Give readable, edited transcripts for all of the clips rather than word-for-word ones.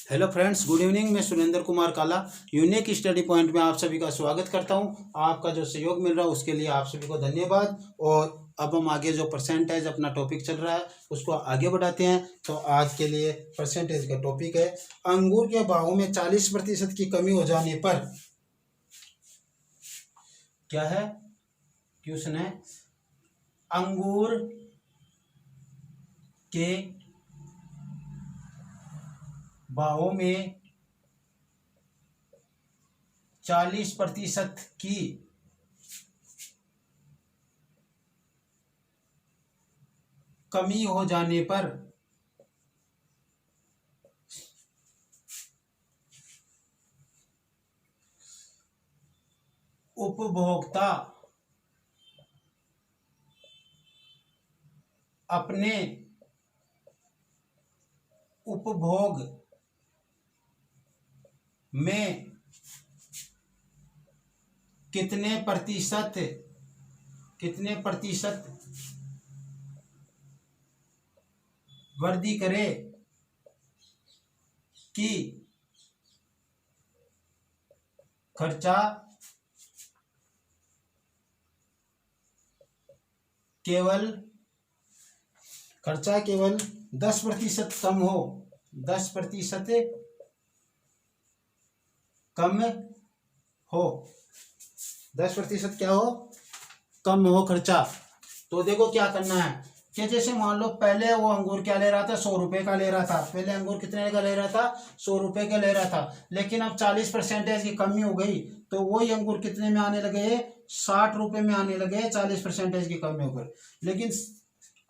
Hello friends, good evening. मैं सुरेंद्र कुमार काला unique study point में आप सभी का स्वागत करता हूं। आपका जो सहयोग मिल रहा है उसके लिए आप सभी को धन्यवाद। और अब हम आगे जो परसेंटेज अपना टॉपिक चल रहा है उसको आगे बढ़ाते हैं। तो आज के लिए परसेंटेज का टॉपिक है अंगूर के भाव में 40% की कमी हो जाने पर। क्या है क्वेश्चन? है अंगूर के भावों में 40% की कमी हो जाने पर उपभोक्ता अपने उपभोग में कितने प्रतिशत वृद्धि करे कि खर्चा केवल 10% कम हो। 10% कम हो। 10% क्या हो? कम हो खर्चा। तो देखो क्या करना है कि जैसे मान लो पहले वो अंगूर क्या ले रहा था, 100 रुपए का ले रहा था। पहले अंगूर कितने का ले रहा था? 100 रुपए का ले रहा था। लेकिन अब 40% की कमी हो गई तो वही अंगूर कितने में आने लगे? 60 रुपए में आने लगे। 40% की कमी हो गई। लेकिन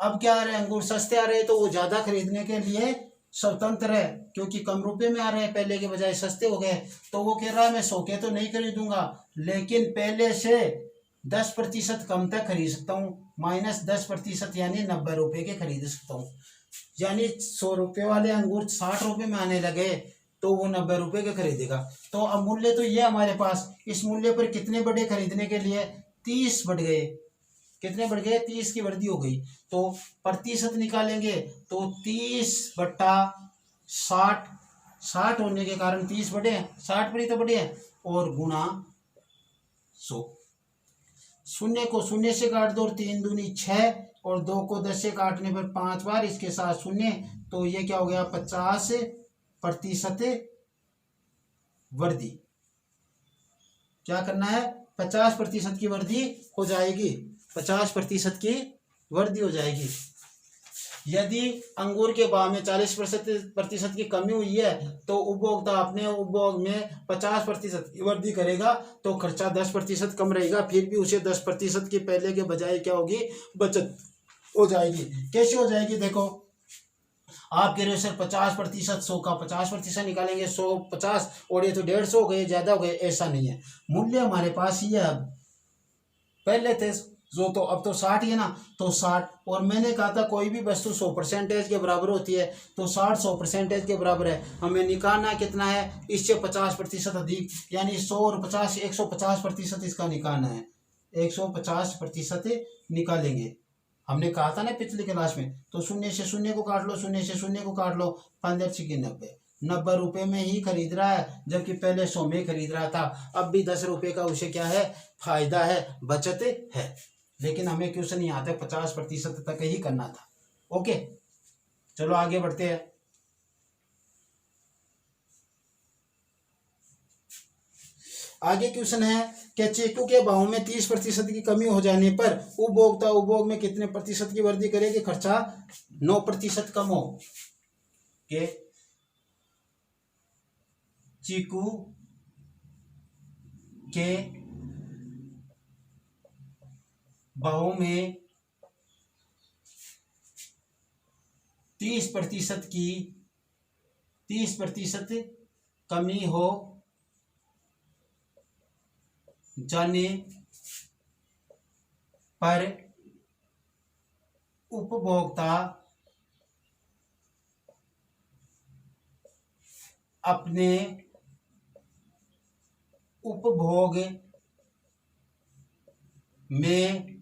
अब क्या आ रहे हैं? अंगूर सस्ते आ रहे हैं तो वो ज्यादा खरीदने के लिए स्वतंत्र है, क्योंकि कम रुपए में आ रहे हैं, पहले के बजाय सस्ते हो गए। तो वो कह रहा है मैं 100 के तो नहीं खरीदूंगा, लेकिन पहले से 10% कम तक खरीद सकता हूँ। -10% यानी 90 रुपए के खरीद सकता हूँ। यानी 100 रुपए वाले अंगूर 60 रुपए में आने लगे तो वो 90 रुपए के खरीदेगा। तो अब मूल्य तो ये हमारे पास, इस मूल्य पर कितने बढ़े खरीदने के लिए? 30 बढ़ गए। कितने बढ़ गए? 30 की वृद्धि हो गई। तो प्रतिशत निकालेंगे तो 30/60। 60 होने के कारण 30 बढ़े हैं, 60 पर ही तो बढ़े हैं। और गुणा 100। शून्य को शून्य से काट दो, 3 दूनी 6, और 2 को 10 से काटने पर 5 बार, इसके साथ शून्य। तो ये क्या हो गया? 50% वृद्धि। क्या करना है? 50% की वृद्धि हो जाएगी। 50% की वृद्धि हो जाएगी। यदि अंगूर के भाव में 40% की कमी हुई है तो उपभोक्ता अपने उपभोग में 50% की वृद्धि करेगा तो खर्चा 10% कम रहेगा। फिर भी उसे 10% की पहले के बजाय क्या होगी? बचत हो जाएगी। कैसे हो जाएगी? देखो, आप कह रहे हो सर 50%, 100 का 50% निकालेंगे, 100 50, और ये तो 150 हो गए, ज्यादा हो गए। ऐसा नहीं है, मूल्य हमारे पास ही है। अब पहले थे जो, तो अब तो 60 ही है ना, तो 60। और मैंने कहा था कोई भी वस्तु 100% के बराबर होती है, तो 60 100% के बराबर है। हमें निकालना कितना है? इससे 50% अधिक, यानी 100 और 50, 150% इसका निकालना है। 150% निकालेंगे। हमने कहा था ना पिछली क्लास में। तो शून्य से शून्य को काट लो, शून्य से शून्य को काट लो, 15×90। 90 रुपए में ही खरीद रहा है, जबकि पहले 100 में खरीद रहा था। अब भी 10 रुपए का उसे क्या है? फायदा है, बचत है। लेकिन हमें क्वेश्चन यहाँ तक 50% तक ही करना था। ओके, चलो आगे बढ़ते हैं। आगे क्वेश्चन है कि चीकू के भाव में 30% की कमी हो जाने पर उपभोक्ता उपभोग में कितने प्रतिशत की वृद्धि करे कि खर्चा 9% कम हो। के चीकू के भाव में 30% कमी हो जाने पर उपभोक्ता अपने उपभोग में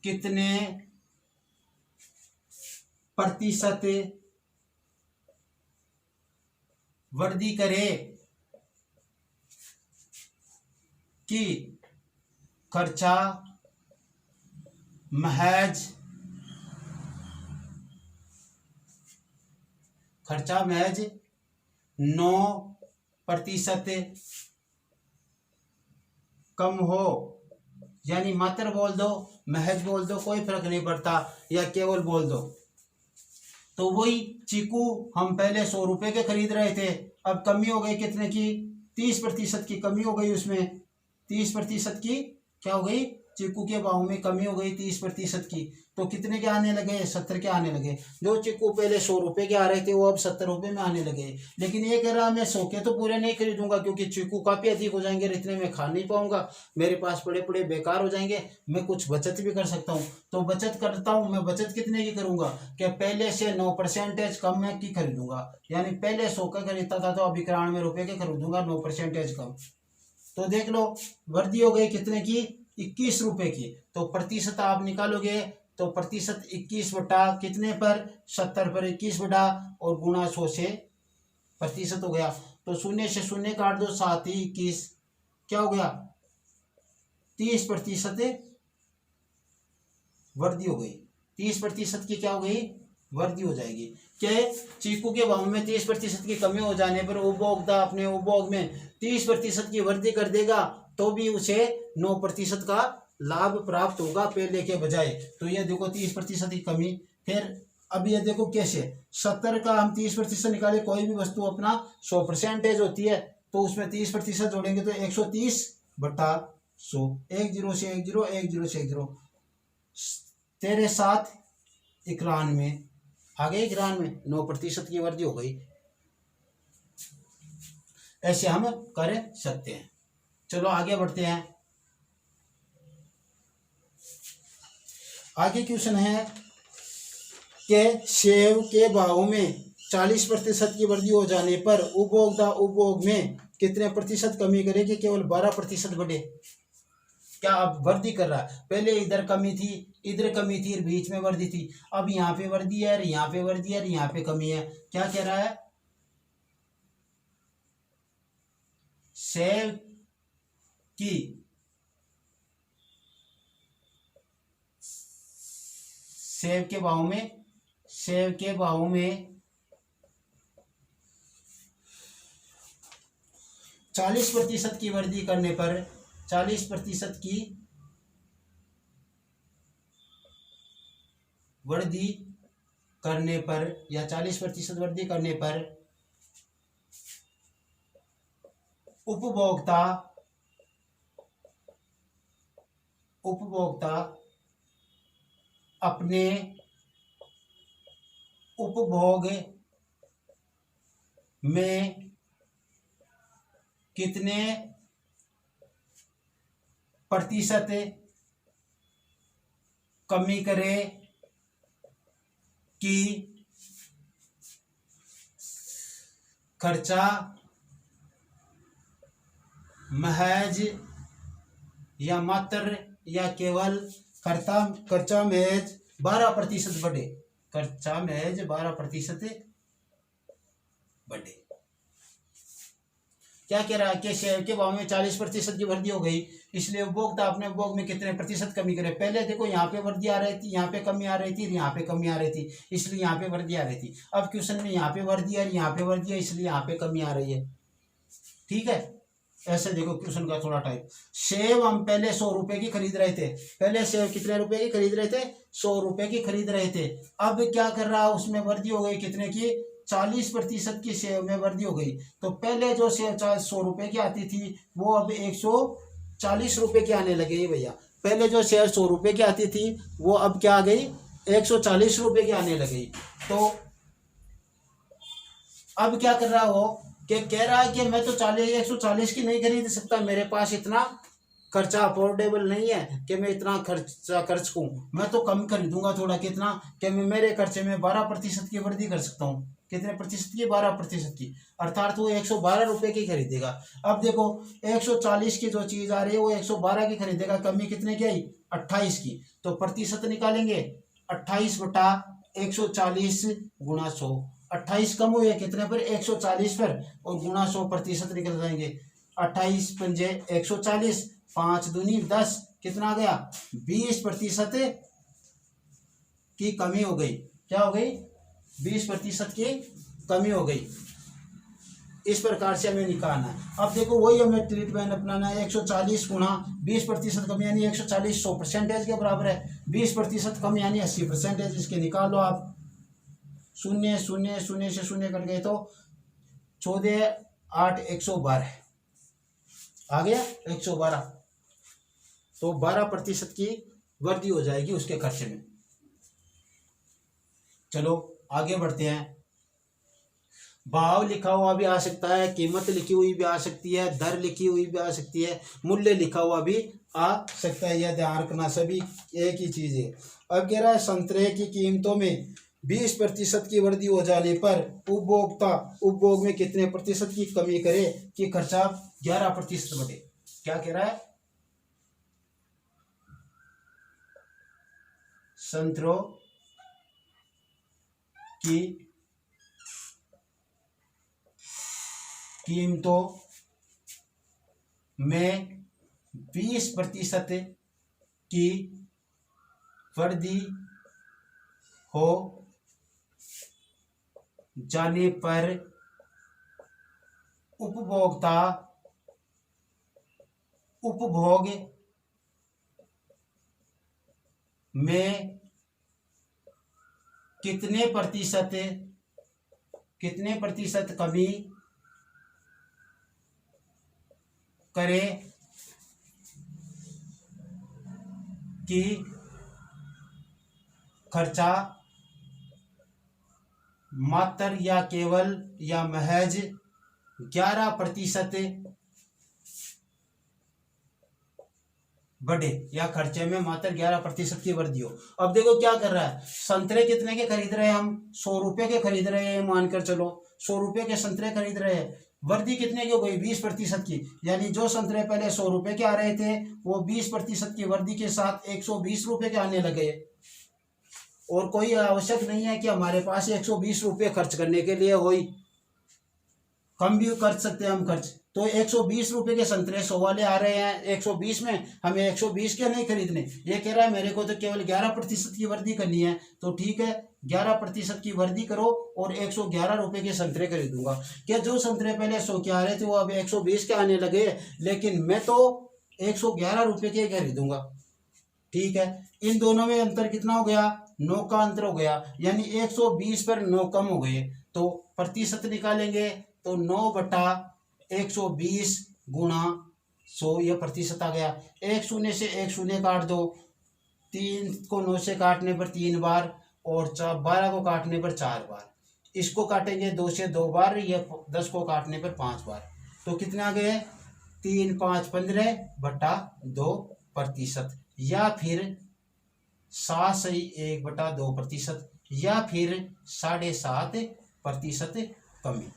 कितने प्रतिशत वृद्धि करे कि खर्चा महज 9% कम हो, यानी मात्र बोल दो, महज बोल दो, कोई फर्क नहीं पड़ता, या केवल बोल दो। तो वही चीकू हम पहले 100 रुपए के खरीद रहे थे, अब कमी हो गई कितने की, 30% की कमी हो गई, उसमें 30% की क्या हो गई, चीकू के भाव में कमी हो गई 30% की। तो कितने के आने लगे, 70 के आने लगे। जो चीकू पहले 100 रुपए के आ रहे थे वो अब 70 रुपए में आने लगे। लेकिन ये कह रहा मैं 100 के तो पूरे नहीं खरीदूंगा, क्योंकि चीकू काफी अधिक हो जाएंगे, इतने में खा नहीं पाऊंगा, मेरे पास पड़े पड़े बेकार हो जाएंगे, मैं कुछ बचत भी कर सकता हूँ। तो बचत करता हूँ मैं, बचत कितने की करूंगा, कि पहले से 9% कम में की खरीदूंगा, यानी पहले 100 का खरीदता था तो अब 91 रुपए के खरीदूंगा, 9% कम। तो देख लो वृद्धि हो गई कितने की, 21 रुपए की। तो प्रतिशत आप निकालोगे तो प्रतिशत 21 बटा कितने पर, 70 पर 21 बटा और गुणा 100 से प्रतिशत हो गया। तो शून्य से शून्य काट दो, 7 ही 21, क्या हो गया, 30% वृद्धि हो गई। 30% की क्या हो गई, वृद्धि हो जाएगी। क्या चीकू के भाव में 30% की कमी हो जाने पर उपभोक्ता अपने उपभोग में 30% की वृद्धि कर देगा, तो भी उसे 9% का लाभ प्राप्त होगा पहले के बजाय। तो ये देखो 30% की कमी। फिर अब ये देखो कैसे, 70 का हम 30% निकाले, कोई भी वस्तु अपना 100% होती है, तो उसमें 30% जोड़ेंगे तो 130 बटा 100, 1 0 से 1 0, 1 0 से 1 0, तेरे 7 91 आ गए, 91, 9% की वृद्धि हो गई। ऐसे हम कर सकते हैं। चलो आगे बढ़ते हैं। आगे क्वेश्चन है कि सेब के भाव में 40% की वृद्धि हो जाने पर उपभोक्ता उपभोग में कितने प्रतिशत कमी करेगी, केवल 12% बढ़े। क्या अब वृद्धि कर रहा है, पहले इधर कमी थी, इधर कमी थी, बीच में वृद्धि थी, अब यहाँ पे वृद्धि है, यहाँ पे वृद्धि है, यहाँ पे कमी है। क्या कह रहा है, सेब के भाव में 40% की वृद्धि करने पर, 40% की वृद्धि करने पर या 40% वृद्धि करने पर उपभोक्ता अपने उपभोग में कितने प्रतिशत कमी करे कि खर्चा महज या मात्र या केवल खर्चा महज 12% बढ़े, खर्चा महज 12% बढ़े। क्या कह रहा है कि शेयर के भाव में 40% की वृद्धि हो गई, इसलिए उपभोक्ता अपने उपभोग में कितने प्रतिशत कमी करे। पहले देखो यहाँ पे वृद्धि आ रही थी, यहाँ पे कमी आ रही थी, यहाँ पे कमी आ रही थी, इसलिए यहाँ पे वृद्धि आ रही थी। अब क्वेश्चन में यहाँ पे वृद्धि है, यहाँ पे वृद्धि है, इसलिए यहाँ पे कमी आ रही है। ठीक है, ऐसे देखो क्वेश्चन का थोड़ा टाइप। सेब हम पहले 100 रुपए की खरीद रहे थे, पहले सेब कितने रुपए की खरीद रहे थे, 100 रुपए की खरीद रहे थे। अब क्या कर रहा है, उसमें वृद्धि हो गई कितने की, 40% की सेब में वृद्धि हो गई। तो पहले जो सेब 100 रुपए की आती थी वो अब 140 रुपए की आने लगी भैया। पहले जो शेयर 100 रुपए की आती थी वो अब क्या आ गई, 140 रुपए की आने लगी। तो अब क्या कर रहा हो कि कह रहा है कि मैं तो 140 की नहीं खरीद सकता, मेरे पास इतना खर्चा अफोर्डेबल नहीं है कि मैं इतना खर्चा कर सकूं, मैं तो कम खरीदूंगा थोड़ा, कितना कि मैं मेरे खर्चे में 12% की वृद्धि कर सकता हूँ। कितने प्रतिशत की, 12% की, अर्थात वो 112 रुपए की खरीदेगा। अब देखो 140 की जो चीज आ रही है वो 112 की खरीदेगा, कमी कितने की आई, 28 की। तो प्रतिशत निकालेंगे, 28 बटा 140 गुणा 100, 28 कम हुए कितने पर, 140 पर, और गुणा 100% निकल जाएंगे। 28 पंजे 140, 5 दूनी 10, कितना आ गया, 20% की कमी हो गई। क्या हो गई, 20% की कमी हो गई। इस प्रकार से हमें निकालना है। अब देखो वही हमें ट्रीटमेंट अपनाना है। 140 गुणा 20% कम यानी 140 100% के बराबर है। 20% कम यानी 80%। इसके निकालो आप। शून्य शून्य शून्य से शून्य कट गए तो 14 8 112 आ गया 112। तो 12% की वृद्धि हो जाएगी उसके खर्चे में। चलो आगे बढ़ते हैं। भाव लिखा हुआ भी आ सकता है, कीमत लिखी हुई भी आ सकती है, दर लिखी हुई भी आ सकती है, मूल्य लिखा हुआ भी आ सकता है। यह ध्यान रखना, सभी एक ही चीज है। अब कह रहा है संतरे की कीमतों में 20% की वृद्धि हो जाने पर उपभोक्ता उपभोग में कितने प्रतिशत की कमी करे कि खर्चा 11% बढ़े। क्या कह रहा है, संतरों की कीमतों में 20% की वृद्धि हो जाने पर उपभोक्ता उपभोग में कितने प्रतिशत कमी करे कि खर्चा मात्र या केवल या महज 11% बढ़े, या खर्चे में मात्र 11% की वृद्धि हो। अब देखो क्या कर रहा है, संतरे कितने के खरीद रहे हैं हम, 100 रुपए के खरीद रहे हैं, मानकर चलो 100 रुपए के संतरे खरीद रहे हैं। वृद्धि कितने की हो गई, 20% की। यानी जो संतरे पहले 100 रुपए के आ रहे थे वो 20% की वृद्धि के साथ 120 रुपए के आने लगे। और कोई आवश्यक नहीं है कि हमारे पास 120 रुपये खर्च करने के लिए हो, कम भी कर सकते हैं हम खर्च। तो 120 रुपए के संतरे 100 वाले आ रहे हैं, 120 में हमें 120 के नहीं खरीदने। ये कह रहा है मेरे को तो केवल 11% की वृद्धि करनी है। तो ठीक है, 11% की वृद्धि करो और 111 रुपए के संतरे खरीदूंगा। क्या जो संतरे पहले 100 के आ रहे थे वो अब 120 के आने लगे, लेकिन मैं तो 111 रुपए के खरीदूंगा। ठीक है, इन दोनों में अंतर कितना हो गया, 9 का अंतर हो गया। यानी 120 पर 9 कम हो गए। तो प्रतिशत निकालेंगे तो 9/120 गुणा 100, यह प्रतिशत आ गया। 1 शून्य से 1 शून्य काट दो, 3 को 9 से काटने पर 3 बार, और 12 को काटने पर 4 बार। इसको काटेंगे 2 से 2 बार, यह 10 को काटने पर 5 बार। तो कितने आ गए, 3 5 15/2%, या फिर 7/1/2%, या फिर 7.5% कमी।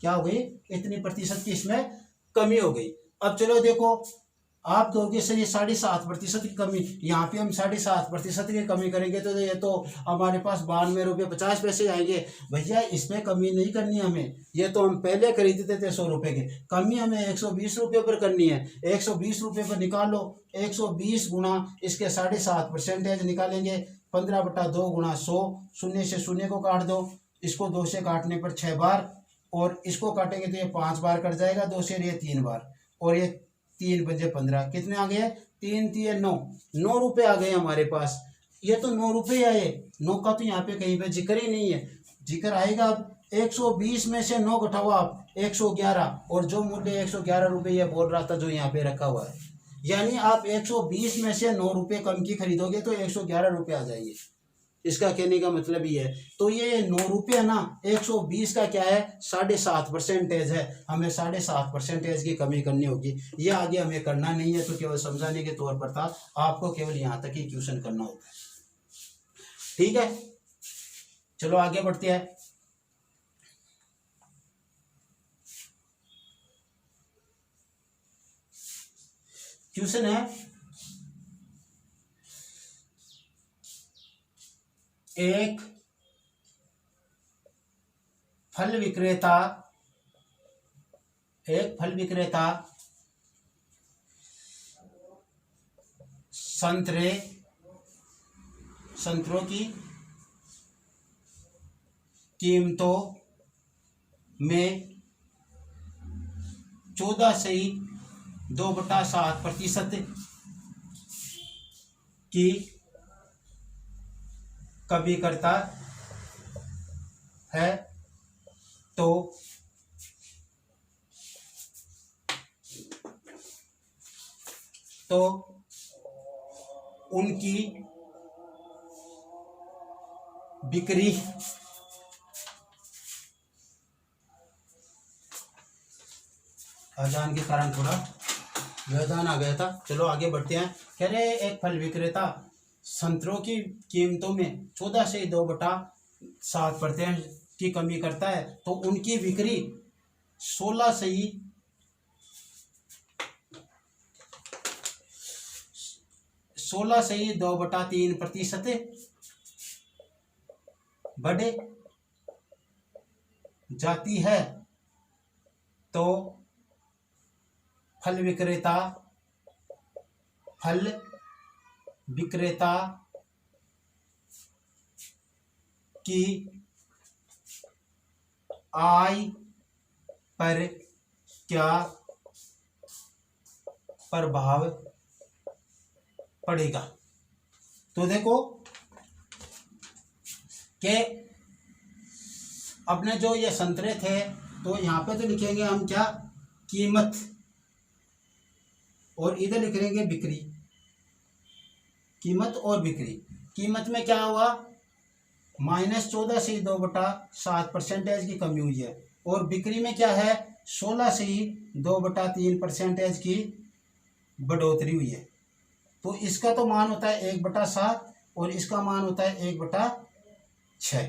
क्या हो गई, इतनी प्रतिशत की इसमें कमी हो गई। अब चलो देखो, आप कहोगे सर ये 7.5% की कमी, यहाँ पे हम 7.5% की कमी करेंगे तो ये तो हमारे पास 92 रुपये 50 पैसे आएंगे। भैया इसमें कमी नहीं करनी हमें, ये तो हम पहले खरीदते थे 100 रुपये के, कमी हमें 120 रुपये पर करनी है। 120 रुपये पर निकालो, 120 गुणा इसके 7.5% निकालेंगे, 15/2 गुणा 100, शून्य से शून्य को काट दो, इसको 2 से काटने पर 6 बार, और इसको काटेंगे तो ये 5 बार कट जाएगा, 2 से ये 3 बार, और ये 3 पंजे 15, कितने आ गए, 3 3 9, 9 रुपये आ गए हमारे पास। ये तो 9 रुपये आए, 9 का तो यहाँ पे कहीं पे जिक्र ही नहीं है। जिक्र आएगा अब 120 में से 9 घटाओ आप, 111, और जो मूल्य 111 रुपये ये बोल रहा था जो यहाँ पे रखा हुआ है, यानी आप 120 में से 9 रुपये कम की खरीदोगे तो 111 रुपये आ जाएंगे। इसका कहने का मतलब ये है। तो ये 9 रुपये ना, 120 का क्या है, 7.5% है। हमें 7.5% की कमी करनी होगी। ये आगे हमें करना नहीं है, तो केवल समझाने के तौर पर था, आपको केवल यहाँ तक ही क्वेश्चन करना होता है। ठीक है, चलो आगे बढ़ते हैं। क्वेश्चन है, एक फल विक्रेता, एक फल विक्रेता संतरों की कीमतों में 14.2% की कमी करता है तो उनकी बिक्री अजान के कारण थोड़ा व्यवधान आ गया था। चलो आगे बढ़ते हैं। कह रहे एक फल विक्रेता संतरों की कीमतों में 14.2% की कमी करता है तो उनकी बिक्री 16.2% बढ़ जाती है तो फल विक्रेता की आय पर क्या प्रभाव पड़ेगा। तो देखो कि अपने जो ये संतरे थे तो यहाँ पे तो लिखेंगे हम क्या, कीमत, और इधर लिख लेंगे बिक्री। कीमत और बिक्री, कीमत में क्या हुआ, -14.2% की कमी हुई है, और बिक्री में क्या है 16.2% की बढ़ोतरी हुई है। तो इसका तो मान होता है 1/7 और इसका मान होता है 1/6।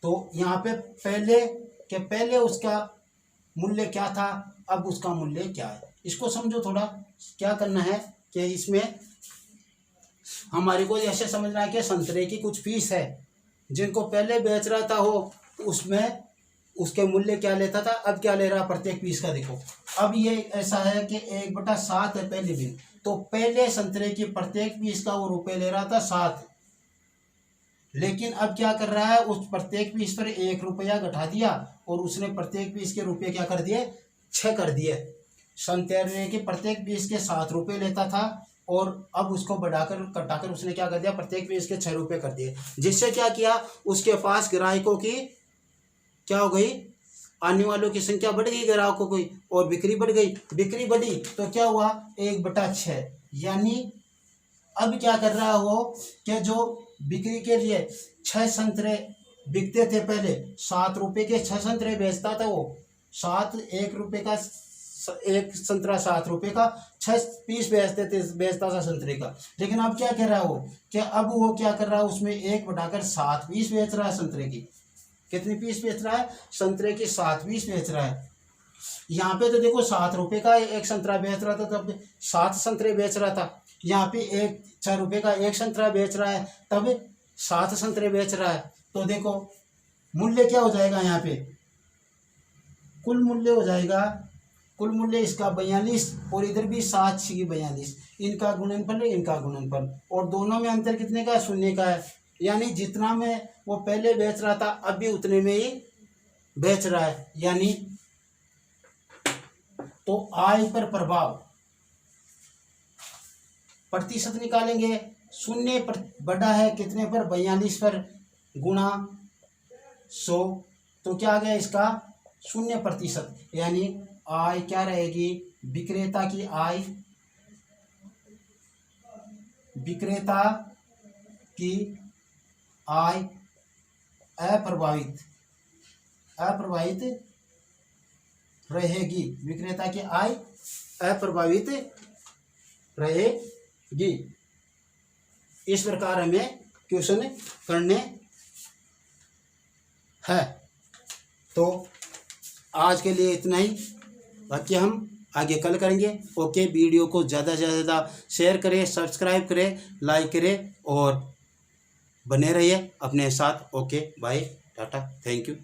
तो यहाँ पे पहले उसका मूल्य क्या था, अब उसका मूल्य क्या है, इसको समझो। थोड़ा क्या करना है कि इसमें हमारे को ऐसे समझना है कि संतरे की कुछ फीस है, जिनको पहले बेच रहा था वो उसमें उसके मूल्य क्या लेता था, अब क्या ले रहा प्रत्येक पीस का। देखो अब ये ऐसा है कि 1/7 है पहले दिन, तो पहले संतरे की प्रत्येक पीस का वो रुपये ले रहा था 7, लेकिन अब क्या कर रहा है, उस प्रत्येक पीस पर 1 रुपया घटा दिया और उसने प्रत्येक पीस के रुपये क्या कर दिए, 6 कर दिए। संतरे के प्रत्येक पीस के 7 रुपये लेता था और अब उसको बढ़ाकर घटाकर उसने क्या कर दिया, प्रत्येक पीस के 6 रुपये कर दिए, जिससे क्या किया, उसके पास ग्राहकों की क्या हो गई, आने वालों की संख्या बढ़ गई ग्राहकों की, और बिक्री बढ़ गई। बिक्री बढ़ी तो क्या हुआ, 1/6। यानी अब क्या कर रहा है वो कि जो बिक्री के लिए 6 संतरे बिकते थे पहले, 7 रुपये के 6 संतरे बेचता था वो, 1 रुपये का एक संतरा 7 रुपये का 6 पीस बेचता था संतरे का। लेकिन अब क्या कह रहा है वो, कि अब वो क्या कर रहा है, उसमें 1 बढ़ाकर 7 पीस बेच रहा है संतरे की। कितनी पीस बेच रहा है, संतरे की 7 पीस बेच रहा है। यहाँ पे तो देखो 7 रुपये का एक संतरा बेच रहा था, तब 7 संतरे बेच रहा था। यहाँ पे 6 रुपये का एक संतरा बेच रहा है, तब 7 संतरे बेच रहा है। तो देखो मूल्य क्या हो जाएगा, यहाँ पे कुल मूल्य हो जाएगा, कुल मूल्य इसका 42 और इधर भी 7 की 42, इनका गुणनफल है, इनका गुणनफल, और दोनों में अंतर कितने का है, 0 का है। यानी जितना में वो पहले बेच रहा था अब भी उतने में ही बेच रहा है। यानी तो आय पर प्रभाव, प्रतिशत निकालेंगे, 0 पर बढ़ा है कितने पर, 42 पर, गुणा 100, तो क्या आ गया इसका 0%। यानी आय क्या रहेगी, विक्रेता की आय, विक्रेता की आय अप्रभावित रहेगी, विक्रेता की आय अप्रभावित रहेगी। इस प्रकार हमें क्वेश्चन करने हैं। तो आज के लिए इतना ही, बाकी हम आगे कल करेंगे। ओके, वीडियो को ज़्यादा से ज़्यादा शेयर करें, सब्सक्राइब करें, लाइक करें और बने रहिए अपने साथ। Okay, bye, tata, thank you.